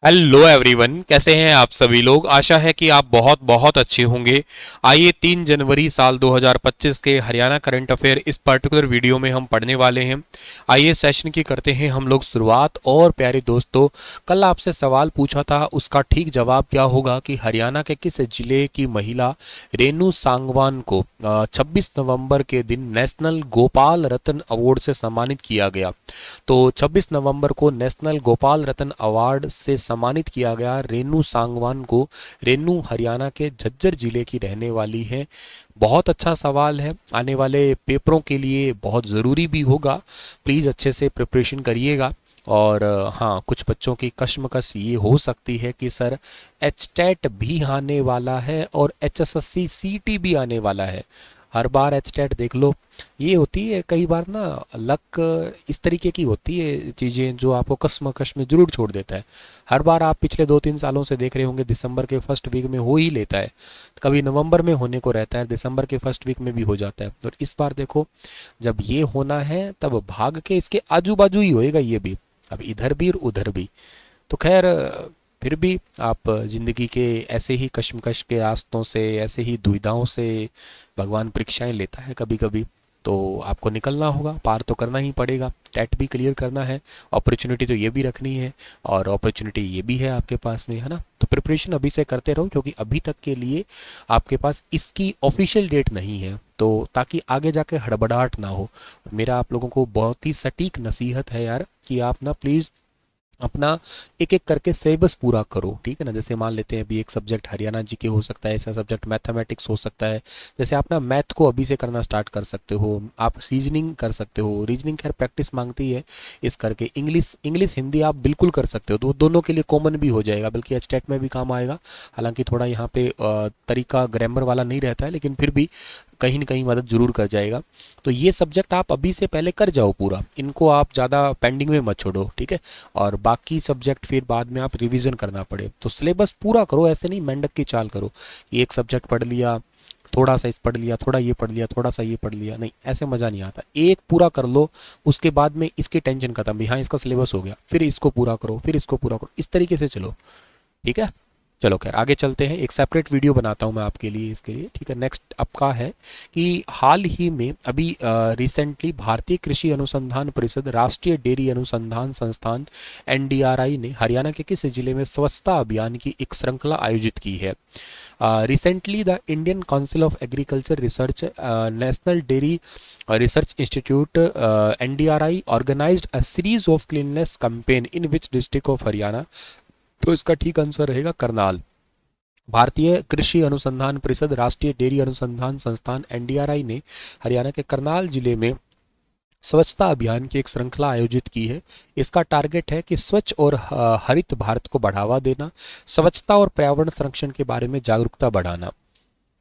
Hello everyone, कैसे हैं आप सभी लोग। आशा है कि आप बहुत बहुत अच्छे होंगे। आइए 3 जनवरी साल 2025 के हरियाणा करंट अफेयर इस पर्टिकुलर वीडियो में हम पढ़ने वाले हैं। आइए सेशन की करते हैं हम लोग शुरुआत। और प्यारे दोस्तों, कल आपसे सवाल पूछा था, उसका ठीक जवाब क्या होगा कि हरियाणा के किस जिले की महिला रेनू सांगवान को 26 नवंबर के दिन नेशनल गोपाल रत्न अवार्ड से सम्मानित किया गया। तो 26 नवंबर को नेशनल गोपाल रत्न अवार्ड से सम्मानित किया गया रेनू सांगवान को। रेनू हरियाणा के झज्जर जिले की रहने वाली है। बहुत अच्छा सवाल है, आने वाले पेपरों के लिए बहुत ज़रूरी भी होगा। प्लीज़ अच्छे से प्रिपरेशन करिएगा। और हाँ, कुछ बच्चों की कश्मकश ये हो सकती है कि सर एचटेट भी आने वाला है और एचएसएससी सीटी भी आने वाला है। हर बार एचटेट देख लो, ये होती है कई बार ना, लक इस तरीके की होती है चीज़ें जो आपको कश्मकश में जरूर छोड़ देता है। हर बार आप पिछले 2-3 सालों से देख रहे होंगे दिसंबर के फर्स्ट वीक में हो ही लेता है। कभी नवंबर में होने को रहता है, दिसंबर के फर्स्ट वीक में भी हो जाता है। और इस बार देखो, जब ये होना है तब भाग के इसके आजू बाजू ही होएगा ये भी, अब इधर भी और उधर भी। तो खैर, फिर भी आप जिंदगी के ऐसे ही कश्मकश के रास्तों से, ऐसे ही दुविधाओं से भगवान परीक्षाएं लेता है कभी कभी। तो आपको निकलना होगा, पार तो करना ही पड़ेगा। टेट भी क्लियर करना है, अपॉर्चुनिटी तो ये भी रखनी है, और अपॉर्चुनिटी ये भी है आपके पास में, है ना। तो प्रिपरेशन अभी से करते रहो, क्योंकि अभी तक के लिए आपके पास इसकी ऑफिशियल डेट नहीं है, तो ताकि आगे जाके हड़बड़ाहट ना हो। मेरा आप लोगों को बहुत ही सटीक नसीहत है यार, कि आप ना प्लीज़ अपना एक एक करके सिलेबस पूरा करो, ठीक है ना। जैसे मान लेते हैं अभी एक सब्जेक्ट हरियाणा जी के हो सकता है, ऐसा सब्जेक्ट मैथमेटिक्स हो सकता है। जैसे आप ना मैथ को अभी से करना स्टार्ट कर सकते हो, आप रीजनिंग कर सकते हो। रीजनिंग खैर प्रैक्टिस मांगती है, इस करके इंग्लिश इंग्लिश हिंदी आप बिल्कुल कर सकते हो, तो दोनों के लिए कॉमन भी हो जाएगा, बल्कि एचटेट में भी काम आएगा। हालांकि थोड़ा यहाँ पे तरीका ग्रामर वाला नहीं रहता है, लेकिन फिर भी कहीं ना कहीं मदद जरूर कर जाएगा। तो ये सब्जेक्ट आप अभी से पहले कर जाओ पूरा, इनको आप ज़्यादा पेंडिंग में मत छोड़ो, ठीक है। और बाकी सब्जेक्ट फिर बाद में आप रिवीजन करना पड़े, तो सिलेबस पूरा करो। ऐसे नहीं मेंढक की चाल करो कि एक सब्जेक्ट पढ़ लिया, थोड़ा सा इस पढ़ लिया, थोड़ा ये पढ़ लिया, थोड़ा सा ये पढ़ लिया, नहीं, ऐसे मज़ा नहीं आता। एक पूरा कर लो, उसके बाद में इसकी टेंशन खत्म भी, हाँ इसका सिलेबस हो गया, फिर इसको पूरा करो, फिर इसको पूरा करो, इस तरीके से चलो, ठीक है। चलो खैर, आगे चलते हैं। एक सेपरेट वीडियो बनाता हूँ मैं आपके लिए इसके लिए, ठीक है। नेक्स्ट आपका है कि हाल ही में अभी रिसेंटली भारतीय कृषि अनुसंधान परिषद, राष्ट्रीय डेयरी अनुसंधान संस्थान एनडीआरआई ने हरियाणा के किस जिले में स्वच्छता अभियान की एक श्रृंखला आयोजित की है। Recently the Indian Council of Agriculture Research, National Dairy Research Institute NDRI organized a series of cleanness campaign in which district of Haryana. तो इसका ठीक आंसर रहेगा करनाल। भारतीय कृषि अनुसंधान परिषद, राष्ट्रीय डेयरी अनुसंधान संस्थान एनडीआरआई ने हरियाणा के करनाल जिले में स्वच्छता अभियान की एक श्रृंखला आयोजित की है। इसका टारगेट है कि स्वच्छ और हरित भारत को बढ़ावा देना, स्वच्छता और पर्यावरण संरक्षण के बारे में जागरूकता बढ़ाना।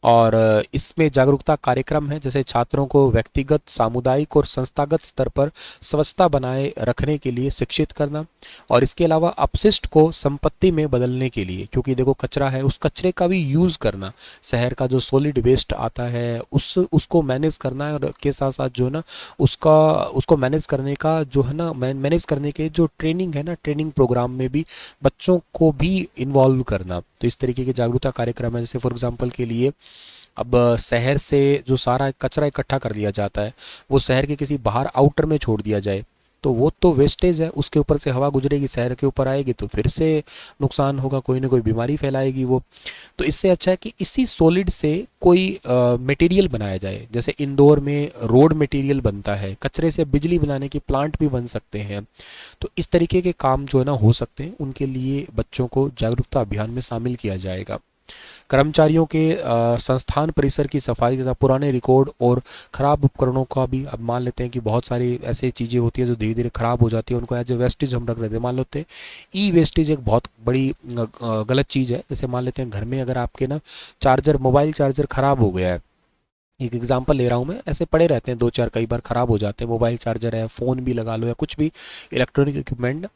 और इसमें जागरूकता कार्यक्रम है, जैसे छात्रों को व्यक्तिगत, सामुदायिक और संस्थागत स्तर पर स्वच्छता बनाए रखने के लिए शिक्षित करना। और इसके अलावा अपशिष्ट को संपत्ति में बदलने के लिए, क्योंकि देखो कचरा है, उस कचरे का भी यूज़ करना, शहर का जो सॉलिड वेस्ट आता है उसको मैनेज करना है। और के साथ साथ जो है ना, उसको मैनेज करने का जो है ना, मैनेज करने के जो ट्रेनिंग है ना, ट्रेनिंग प्रोग्राम में भी बच्चों को भी इन्वॉल्व करना। तो इस तरीके के जागरूकता कार्यक्रम है। जैसे फॉर एग्जांपल के लिए, अब शहर से जो सारा कचरा इकट्ठा कर लिया जाता है, वो शहर के किसी बाहर आउटर में छोड़ दिया जाए, तो वो तो वेस्टेज है, उसके ऊपर से हवा गुजरेगी, शहर के ऊपर आएगी, तो फिर से नुकसान होगा, कोई ना कोई बीमारी फैलाएगी वो। तो इससे अच्छा है कि इसी सॉलिड से कोई मटेरियल बनाया जाए। जैसे इंदौर में रोड मटेरियल बनता है, कचरे से बिजली बनाने की प्लांट भी बन सकते हैं। तो इस तरीके के काम जो है ना हो सकते हैं, उनके लिए बच्चों को जागरूकता अभियान में शामिल किया जाएगा। कर्मचारियों के संस्थान परिसर की सफाई तथा पुराने रिकॉर्ड और ख़राब उपकरणों का भी, अब मान लेते हैं कि बहुत सारी ऐसी चीज़ें होती हैं जो धीरे धीरे ख़राब हो जाती है, उनको एज ए वेस्टेज हम रख लेते हैं। मान लेते हैं ई वेस्टेज एक बहुत बड़ी गलत चीज़ है। जैसे मान लेते हैं घर में अगर आपके ना चार्जर, मोबाइल चार्जर ख़राब हो गया है, एक एग्जांपल ले रहा हूँ मैं, ऐसे पड़े रहते हैं 2-4, कई बार ख़राब हो जाते हैं, मोबाइल चार्जर है, फ़ोन भी लगा लो या कुछ भी इलेक्ट्रॉनिक इक्विपमेंट,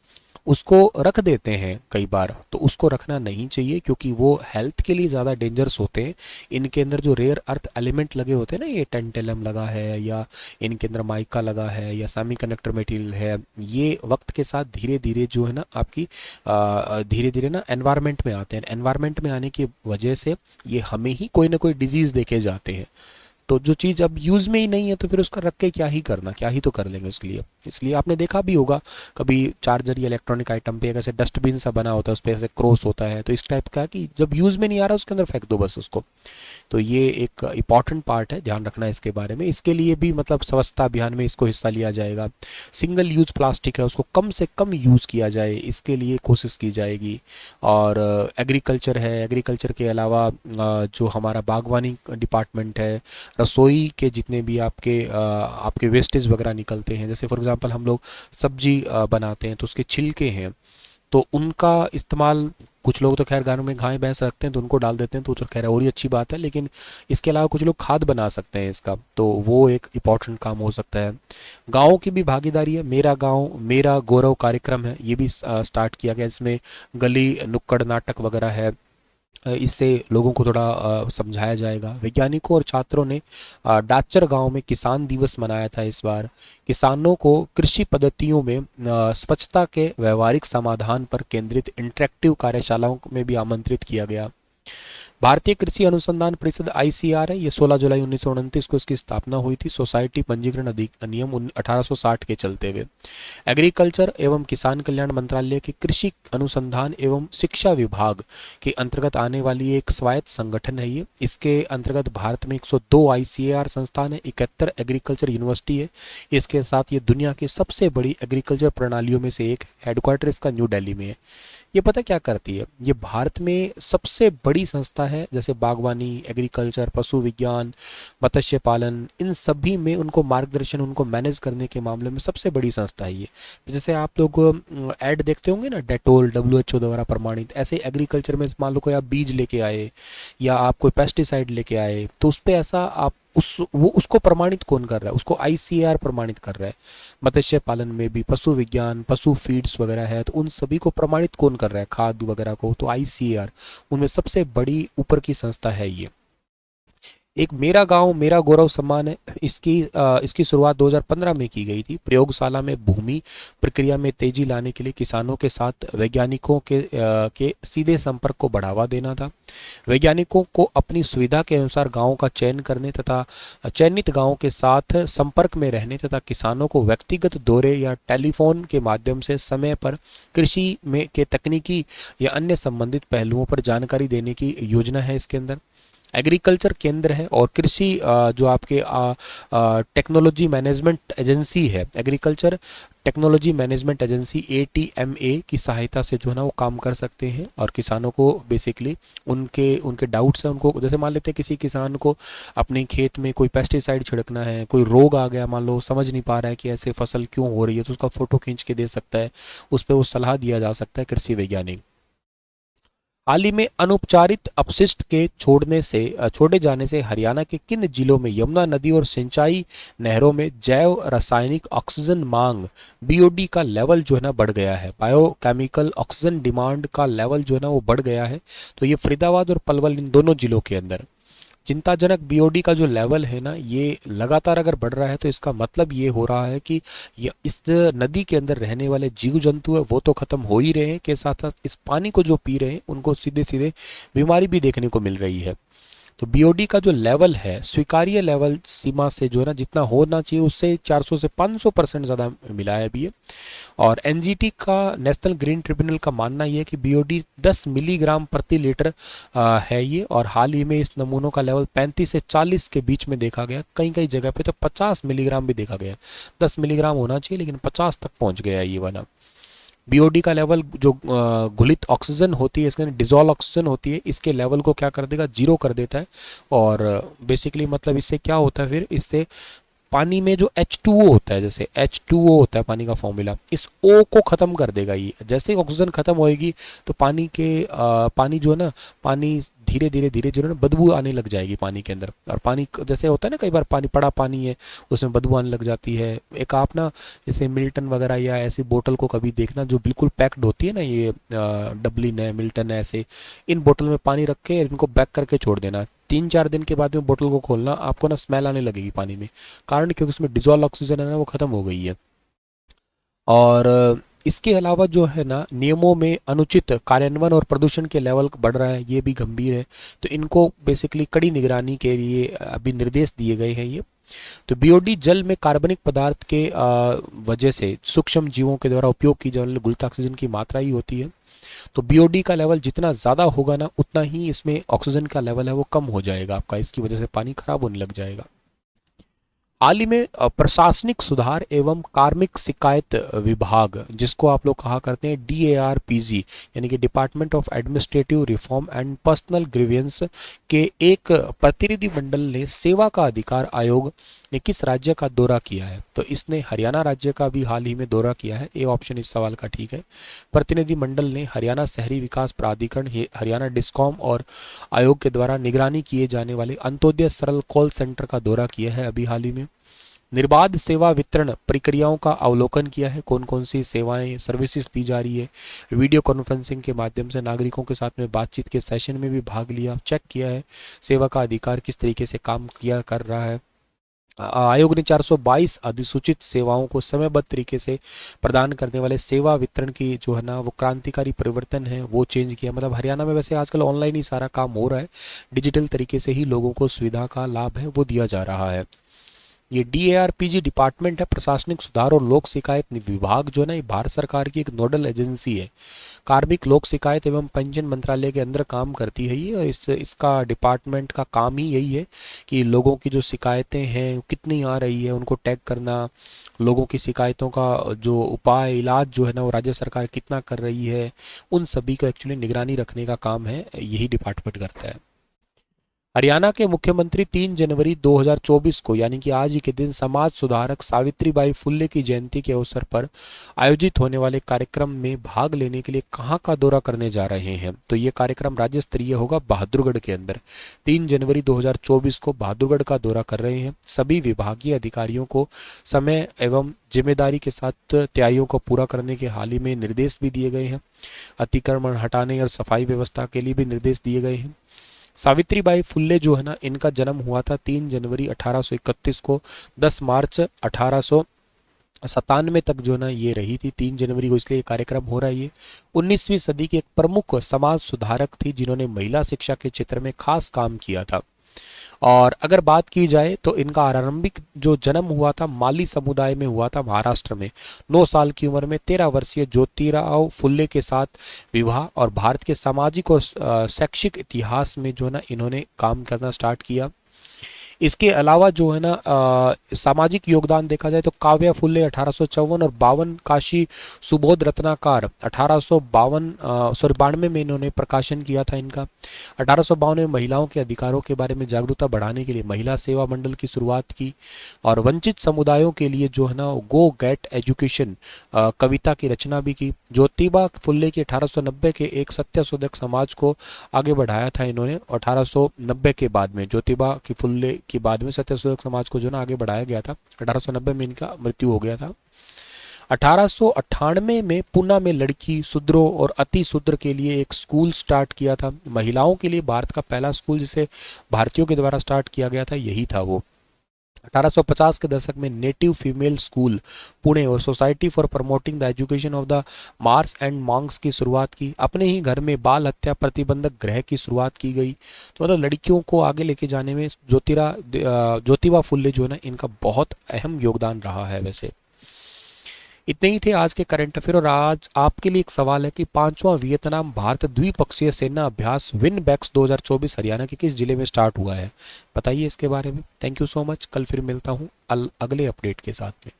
उसको रख देते हैं कई बार, तो उसको रखना नहीं चाहिए क्योंकि वो हेल्थ के लिए ज़्यादा डेंजरस होते हैं। इनके अंदर जो रेयर अर्थ एलिमेंट लगे होते हैं ना, ये टेंटेलम लगा है या इनके अंदर माइका लगा है या सेमीकंडक्टर मटेरियल है, ये वक्त के साथ धीरे धीरे जो है ना आपकी धीरे धीरे ना एनवायरनमेंट में आते हैं। एनवायरनमेंट में आने की वजह से ये हमें ही कोई ना कोई डिजीज़ देके जाते हैं। तो जो चीज़ अब यूज़ में ही नहीं है तो फिर उसका रख के क्या ही करना, क्या ही तो कर लेंगे उसके लिए। इसलिए आपने देखा भी होगा कभी चार्जर या इलेक्ट्रॉनिक आइटम पे ऐसे डस्टबिन सा बना होता है, उस पर ऐसे क्रॉस होता है, तो इस टाइप का कि जब यूज़ में नहीं आ रहा उसके अंदर फेंक दो बस उसको। तो ये एक इंपॉर्टेंट पार्ट है, ध्यान रखना है इसके बारे में। इसके लिए भी मतलब स्वच्छता अभियान में इसको हिस्सा लिया जाएगा। सिंगल यूज प्लास्टिक है उसको कम से कम यूज़ किया जाए, इसके लिए कोशिश की जाएगी। और एग्रीकल्चर है, एग्रीकल्चर के अलावा जो हमारा बागवानी डिपार्टमेंट है, रसोई के जितने भी आपके वेस्टेज वगैरह निकलते हैं, जैसे फॉर एग्जांपल हम लोग सब्जी बनाते हैं तो उसके छिलके हैं, तो उनका इस्तेमाल कुछ लोग तो खैर घरों में गाय भैंस रखते हैं तो उनको डाल देते हैं, तो खैर और ही अच्छी बात है। लेकिन इसके अलावा कुछ लोग खाद बना सकते हैं इसका, तो वो एक इम्पॉर्टेंट काम हो सकता है। गाँव की भी भागीदारी है, मेरा गाँव मेरा गौरव कार्यक्रम है, ये भी स्टार्ट किया गया। इसमें गली नुक्कड़ नाटक वगैरह है, इससे लोगों को थोड़ा समझाया जाएगा। वैज्ञानिकों और छात्रों ने डाचर गांव में किसान दिवस मनाया था इस बार। किसानों को कृषि पद्धतियों में स्वच्छता के व्यवहारिक समाधान पर केंद्रित इंटरेक्टिव कार्यशालाओं में भी आमंत्रित किया गया। भारतीय कृषि अनुसंधान परिषद ICR है, ये 16 जुलाई 1929 को इसकी स्थापना हुई थी। सोसाइटी पंजीकरण अधिनियम 1860 के चलते हुए एग्रीकल्चर एवं किसान कल्याण मंत्रालय के कृषि अनुसंधान एवं शिक्षा विभाग के अंतर्गत आने वाली एक स्वायत्त संगठन है ये। इसके अंतर्गत भारत में 102 ICAR संस्थान है, 71 एग्रीकल्चर यूनिवर्सिटी है। इसके साथ ये दुनिया की सबसे बड़ी एग्रीकल्चर प्रणालियों में से एक। हेडक्वार्टर इसका न्यू दिल्ली में है। ये पता क्या करती है, ये भारत में सबसे बड़ी संस्था है। जैसे बागवानी, एग्रीकल्चर, पशु विज्ञान, मत्स्य पालन, इन सभी में उनको मार्गदर्शन, उनको मैनेज करने के मामले में सबसे बड़ी संस्था है ये। जैसे आप लोग ऐड देखते होंगे ना, डेटोल WHO द्वारा प्रमाणित, ऐसे एग्रीकल्चर में मान लो कोई आप बीज लेके आए या आप कोई पेस्टिसाइड लेके आए, तो उस पर ऐसा आप उसको प्रमाणित कौन कर रहा है, उसको ICAR प्रमाणित कर रहा है। मत्स्य पालन में भी पशु विज्ञान, पशु फीड्स वगैरह है, तो उन सभी को प्रमाणित कौन कर रहा है, खाद वगैरह को, तो ICAR उनमें सबसे बड़ी ऊपर की संस्था है ये। एक मेरा गांव मेरा गौरव सम्मान है, इसकी शुरुआत 2015 में की गई थी। प्रयोगशाला में भूमि प्रक्रिया में तेजी लाने के लिए किसानों के साथ वैज्ञानिकों के सीधे संपर्क को बढ़ावा देना था। वैज्ञानिकों को अपनी सुविधा के अनुसार गांवों का चयन करने तथा चयनित गांवों के साथ संपर्क में रहने तथा किसानों को व्यक्तिगत दौरे या टेलीफोन के माध्यम से समय पर कृषि में के तकनीकी या अन्य संबंधित पहलुओं पर जानकारी देने की योजना है इसके अंदर। एग्रीकल्चर केंद्र है और कृषि जो आपके टेक्नोलॉजी मैनेजमेंट एजेंसी है, agriculture technology management agency ATMA की सहायता से जो है ना वो काम कर सकते हैं और किसानों को बेसिकली उनके डाउट्स हैं, उनको जैसे मान लेते हैं किसी किसान को अपने खेत में कोई पेस्टिसाइड छिड़कना है, कोई रोग आ गया, मान लो समझ नहीं पा रहा है कि ऐसे फसल क्यों हो रही है, तो उसका फोटो खींच के दे सकता है, उस पर वो सलाह दिया जा सकता है कृषि वैज्ञानिक। हाल ही में अनौपचारिक अपशिष्ट के छोड़े जाने से हरियाणा के किन जिलों में यमुना नदी और सिंचाई नहरों में जैव रासायनिक ऑक्सीजन मांग BOD का लेवल जो है ना बढ़ गया है। बायोकेमिकल ऑक्सीजन डिमांड का लेवल जो है ना वो बढ़ गया है। तो ये फरीदाबाद और पलवल, इन दोनों जिलों के अंदर चिंताजनक BOD का जो लेवल है ना, ये लगातार अगर बढ़ रहा है तो इसका मतलब ये हो रहा है कि इस नदी के अंदर रहने वाले जीव जंतु है वो तो खत्म हो ही रहे हैं, के साथ साथ इस पानी को जो पी रहे हैं उनको सीधे सीधे बीमारी भी देखने को मिल रही है। तो BOD का जो लेवल है स्वीकार्य लेवल सीमा से जो है ना जितना होना चाहिए उससे 400 से 500% ज़्यादा मिला है अभी ये। और NGT का नेशनल ग्रीन ट्रिब्यूनल का मानना यह है कि BOD 10 मिलीग्राम प्रति लीटर है ये, और हाल ही में इस नमूनों का लेवल 35 से 40 के बीच में देखा गया। कई कई जगह पे तो 50 मिलीग्राम भी देखा गया। 10 मिलीग्राम होना चाहिए लेकिन 50 तक पहुंच गया ये वाला। BOD का लेवल जो घुलित ऑक्सीजन होती है, इसके अंदर डिजोल्व ऑक्सीजन होती है, इसके लेवल को क्या कर देगा, जीरो कर देता है। और बेसिकली मतलब इससे क्या होता है, फिर इससे पानी में जो H2O होता है, जैसे H2O होता है पानी का फॉर्मूला, इस O को ख़त्म कर देगा ये। जैसे ही ऑक्सीजन ख़त्म होएगी तो पानी जो है ना, पानी धीरे धीरे धीरे जो है ना बदबू आने लग जाएगी पानी के अंदर। और पानी जैसे होता है ना, कई बार पानी पड़ा पानी है उसमें बदबू आने लग जाती है। एक आप ना जैसे मिल्टन वगैरह या ऐसी बोतल को कभी देखना जो बिल्कुल पैक्ड होती है ना, ये डबलिन है, मिल्टन है, ऐसे इन बोतल में पानी रख के इनको पैक करके छोड़ देना। 3-4 दिन के बाद में बोतल को खोलना, आपको ना स्मेल आने लगेगी पानी में, कारण क्योंकि उसमें डिजॉल्व ऑक्सीजन है ना वो खत्म हो गई है। और इसके अलावा जो है ना नियमों में अनुचित कार्यान्वयन और प्रदूषण के लेवल बढ़ रहा है, ये भी गंभीर है। तो इनको बेसिकली कड़ी निगरानी के लिए अभी निर्देश दिए गए हैं ये। तो बीओडी जल में कार्बनिक पदार्थ के वजह से सूक्ष्म जीवों के द्वारा उपयोग की जाने वाली गुरुत्व ऑक्सीजन की मात्रा ही होती है। तो बीओडी का लेवल जितना ज़्यादा होगा ना उतना ही इसमें ऑक्सीजन का लेवल है वो कम हो जाएगा आपका, इसकी वजह से पानी खराब होने लग जाएगा। हाल ही में प्रशासनिक सुधार एवं कार्मिक शिकायत विभाग, जिसको आप लोग कहा करते हैं DARPG, यानी कि department of administrative reform and personal grievance के एक प्रतिनिधि मंडल ने सेवा का अधिकार आयोग ने किस राज्य का दौरा किया है? तो इसने हरियाणा राज्य का भी हाल ही में दौरा किया है। ये ऑप्शन इस सवाल का ठीक है। प्रतिनिधि मंडल ने हरियाणा शहरी विकास प्राधिकरण, हरियाणा डिस्कॉम और आयोग के द्वारा निगरानी किए जाने वाले अंत्योदय सरल कॉल सेंटर का दौरा किया है अभी हाल ही में। निर्बाध सेवा वितरण प्रक्रियाओं का अवलोकन किया है, कौन कौन सी सेवाएं सर्विसेज दी जा रही है। वीडियो कॉन्फ्रेंसिंग के माध्यम से नागरिकों के साथ में बातचीत के सेशन में भी भाग लिया, चेक किया है सेवा का अधिकार किस तरीके से काम किया कर रहा है। आयोग ने 422 अधिसूचित सेवाओं को समयबद्ध तरीके से प्रदान करने वाले सेवा वितरण की जो है ना वो क्रांतिकारी परिवर्तन है वो चेंज किया। मतलब हरियाणा में वैसे आजकल ऑनलाइन ही सारा काम हो रहा है, डिजिटल तरीके से ही लोगों को सुविधा का लाभ है वो दिया जा रहा है। ये DARPG डिपार्टमेंट है, प्रशासनिक सुधार और लोक शिकायत विभाग जो है ना ये भारत सरकार की एक नोडल एजेंसी है। कार्मिक लोक शिकायत एवं पेंशन मंत्रालय के अंदर काम करती है ये। और इसका डिपार्टमेंट का काम ही यही है कि लोगों की जो शिकायतें हैं कितनी आ रही है उनको टैग करना, लोगों की शिकायतों का जो उपाय इलाज जो है ना वो राज्य सरकार कितना कर रही है, उन सभी को एक्चुअली निगरानी रखने का काम है यही डिपार्टमेंट करता है। हरियाणा के मुख्यमंत्री 3 जनवरी 2024 को यानी कि आज ही के दिन समाज सुधारक सावित्रीबाई फुल्ले की जयंती के अवसर पर आयोजित होने वाले कार्यक्रम में भाग लेने के लिए कहां का दौरा करने जा रहे हैं? तो ये कार्यक्रम राज्य स्तरीय होगा बहादुरगढ़ के अंदर। 3 जनवरी 2024 को बहादुरगढ़ का दौरा कर रहे हैं। सभी विभागीय अधिकारियों को समय एवं जिम्मेदारी के साथ तैयारियों को पूरा करने के हाल ही में निर्देश भी दिए गए हैं। अतिक्रमण हटाने और सफाई व्यवस्था के लिए भी निर्देश दिए गए हैं। सावित्रीबाई फुल्ले जो है ना इनका जन्म हुआ था 3 जनवरी 1831 को, 10 मार्च 1897 तक जो है ना ये रही थी 3 जनवरी को, इसलिए कार्यक्रम हो रहा है ये। 19वीं सदी की एक प्रमुख समाज सुधारक थी जिन्होंने महिला शिक्षा के क्षेत्र में खास काम किया था। और अगर बात की जाए तो इनका आरंभिक जो जन्म हुआ था माली समुदाय में हुआ था महाराष्ट्र में। 9 साल की उम्र में 13 वर्षीय ज्योतिराव फुल्ले के साथ विवाह और भारत के सामाजिक और शैक्षिक इतिहास में जो है ना इन्होंने काम करना स्टार्ट किया। इसके अलावा जो है ना सामाजिक योगदान देखा जाए तो काव्या फुल्ले 1854 और 52, काशी सुबोध रत्नाकर 1892 में इन्होंने प्रकाशन किया था इनका। 1852 में महिलाओं के अधिकारों के बारे में जागरूकता बढ़ाने के लिए महिला सेवा मंडल की शुरुआत की। और वंचित समुदायों के लिए जो है ना गो गेट एजुकेशन कविता की रचना भी की। ज्योतिबा फुल्ले की 1890 के एक सत्यशोधक समाज को आगे बढ़ाया था इन्होंने। 1890 के बाद में ज्योतिबा की फुल्ले के बाद में सत्यशोधक समाज को जो ना आगे बढ़ाया गया था। 1890 में इनका मृत्यु हो गया था। 1898 में पुणे में लड़की शूद्रों और अति शूद्र के लिए एक स्कूल स्टार्ट किया था। महिलाओं के लिए भारत का पहला स्कूल जिसे भारतीयों के द्वारा स्टार्ट किया गया था यही था वो। 1850 के दशक में नेटिव फीमेल स्कूल पुणे और society for promoting the education of the Mars and Monks की शुरुआत की। अपने ही घर में बाल हत्या प्रतिबंधक गृह की शुरुआत की गई। तो मतलब लड़कियों को आगे लेके जाने में ज्योतिबा फुल्ले जो है ना इनका बहुत अहम योगदान रहा है। वैसे इतने ही थे आज के करंट अफेयर। और आज आपके लिए एक सवाल है कि 5वां वियतनाम भारत द्विपक्षीय सेना अभ्यास विनबैक्स 2024 हरियाणा के किस जिले में स्टार्ट हुआ है? बताइए इसके बारे में। Thank you so much. कल फिर मिलता हूँ अगले अपडेट के साथ में।